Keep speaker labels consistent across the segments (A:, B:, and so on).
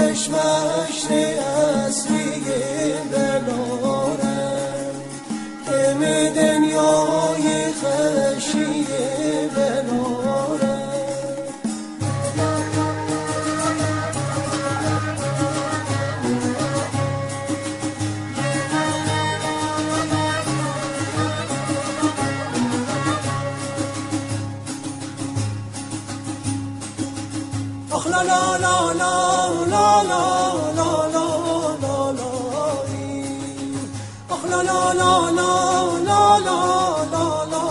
A: چشمش اصلی بلاره که می دنیای خشی بلاره آخ لا لا لا لا لا لا لا لا لا لا آخ لا لا لا لا لا لا لا لا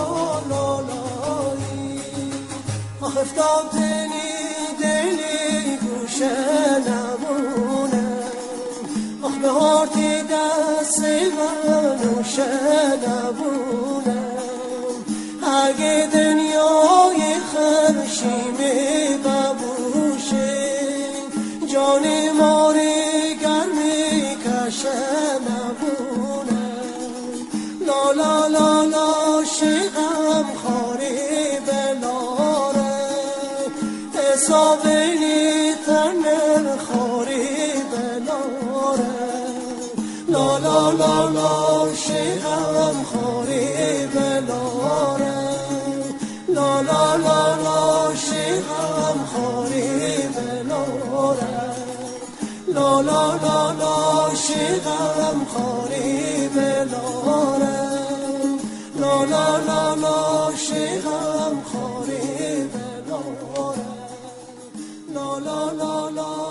A: لا لا آخ افتاد دلی گوشه نمونه آخ بهارتی دست منوشه نمونه اگه دنیای خرشیمی جانی ماری گرمی کشه نبونه لا لا لا لا شیغم خاری بلاره حسابینی تنر خاری بلاره لا لا لا لا شیغم خاری بلاره لا لا لا لا شیغم خاری بلاره لا لا لا لا شیغم خاری بلاره لا لا لا لا شیغم خاری بلاره لا لا لا لا